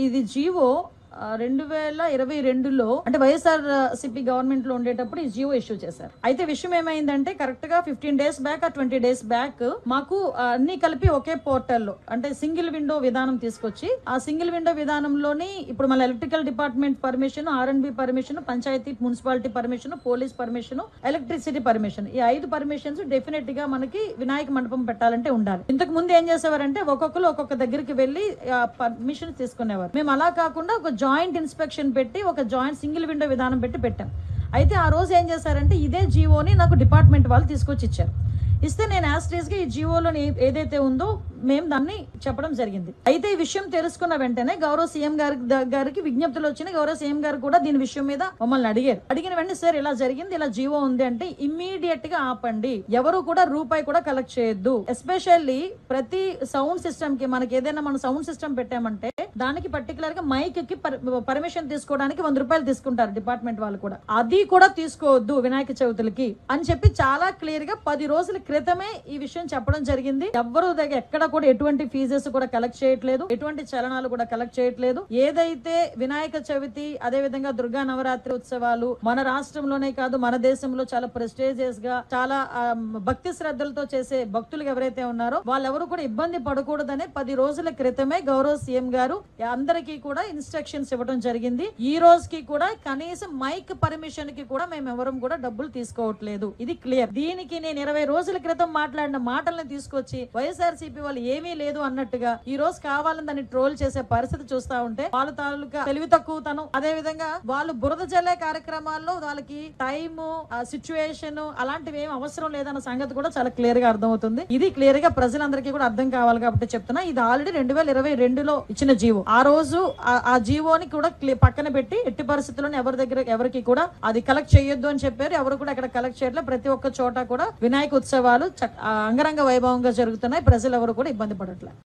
ఇది జీవో 2022లో అంటే YSR CP government లో ఉండేటప్పుడు ఈ జియో ఇష్యూ చేశారు. అయితే విషయం ఏమైందంటే కరెక్ట్ గా 15 days బ్యాక్ 20 days బ్యాక్ మాకు అన్ని కలిపి ఒకే పోర్టల్లో అంటే సింగిల్ విండో విధానం తీసుకొచ్చి ఆ సింగిల్ విండో విధానంలోని ఇప్పుడు మన electrical department permission, R&B permission, panchayati municipality permission, police permission, electricity permission, ఈ 5 పర్మిషన్స్ డెఫినెట్ గా మనకి వినాయక మండపం పెట్టాలంటే ఉండాలి. ఇంతకు ముందు ఏం చేసేవారంటే ఒక్కొక్కరు ఒక్కొక్క దగ్గరికి వెళ్లి పర్మిషన్ తీసుకునేవారు. మేము అలా కాకుండా ఒక జాయింట్ ఇన్స్పెక్షన్ పెట్టి ఒక జాయింట్ సింగిల్ విండో విధానం పెట్టాం. అయితే ఆ రోజు ఏం చేశారంటే ఇదే జీవోని నాకు డిపార్ట్మెంట్ వాళ్ళు తీసుకొచ్చి ఇచ్చారు. ఇస్తే నేను యాస్ట్రీస్ గా ఈ జీవోలో ఏదైతే ఉందో మేము దాన్ని చెప్పడం జరిగింది. అయితే ఈ విషయం తెలుసుకున్న వెంటనే గౌరవ సీఎం గారికి విజ్ఞప్తులు వచ్చినాయి. గౌరవ సీఎం గారు కూడా దీని విషయం మీద మమ్మల్ని అడిగిన వెంటనే సార్ ఇలా జరిగింది, ఇలా జీవో ఉంది అంటే ఇమ్మీడియట్ గా ఆపండి, ఎవరు కూడా రూపాయి కూడా కలెక్ట్ చేయొద్దు. ఎస్పెషల్లీ ప్రతి సౌండ్ సిస్టమ్ కి మనకి ఏదైనా మనం సౌండ్ సిస్టమ్ పెట్టామంటే దానికి పర్టికులర్ గా మైక్ కి పర్మిషన్ తీసుకోవడానికి 100 రూపాయలు తీసుకుంటారు డిపార్ట్మెంట్ వాళ్ళు కూడా. అది కూడా తీసుకోవద్దు వినాయక చవితులకి అని చెప్పి చాలా క్లియర్ గా 10 రోజుల క్రితమే ఈ విషయం చెప్పడం జరిగింది. ఎవరు దగ్గర ఎక్కడ కూడా ఎటువంటి ఫీజెస్ కూడా కలెక్ట్ చేయట్లేదు, ఎటువంటి చలనాలు కూడా కలెక్ట్ చేయట్లేదు. ఏదైతే వినాయక చవితి అదే విధంగా దుర్గా నవరాత్రి ఉత్సవాలు మన రాష్ట్రంలోనే కాదు మన దేశంలో చాలా ప్రెస్టేజియస్ గా చాలా భక్తి శ్రద్ధలతో చేసే భక్తులు ఎవరైతే ఉన్నారో వాళ్ళెవరు కూడా ఇబ్బంది పడకూడదనే 10 రోజుల క్రితమే గౌరవ సీఎం గారు అందరికీ కూడా ఇన్స్ట్రక్షన్స్ ఇవ్వడం జరిగింది. ఈ రోజుకి కూడా కనీసం మైక్ పర్మిషన్ కి కూడా మేము ఎవరం కూడా డబ్బులు తీసుకోవట్లేదు. ఇది క్లియర్. దీనికి నేను 20 రోజుల క్రితం మాట్లాడిన మాటలను తీసుకొచ్చి వైఎస్ఆర్సీపీ వాళ్ళు ఏమీ లేదు అన్నట్టుగా ఈ రోజు కావాలని దాన్ని ట్రోల్ చేసే పరిస్థితి చూస్తా ఉంటే వాళ్ళ తాలూకా తెలివి తక్కువతనం, అదే విధంగా వాళ్ళు బురద జల్లే కార్యక్రమాల్లో వాళ్ళకి టైమ్ సిచ్యువేషన్ అలాంటివి ఏం అవసరం లేదన్న సంగతి కూడా చాలా క్లియర్ గా అర్థమవుతుంది. ఇది క్లియర్ గా ప్రజలందరికీ కూడా అర్థం కావాలి కాబట్టి చెప్తున్నా. ఇది ఆల్రెడీ 2022లో ఇచ్చిన జీవో. ఆ రోజు ఆ జీవోని కూడా పక్కన పెట్టి ఎట్టి పరిస్థితుల్లో ఎవరికి కూడా అది కలెక్ట్ చేయొద్దు అని చెప్పారు. ఎవరు కూడా అక్కడ కలెక్ట్ చేయట్లేదు. ప్రతి ఒక్క చోట కూడా వినాయక ఉత్సవాలు అంగరంగ వైభవంగా జరుగుతున్నాయి. ప్రజలు ఎవరు కూడా ఇబ్బంది పడట్లేదు.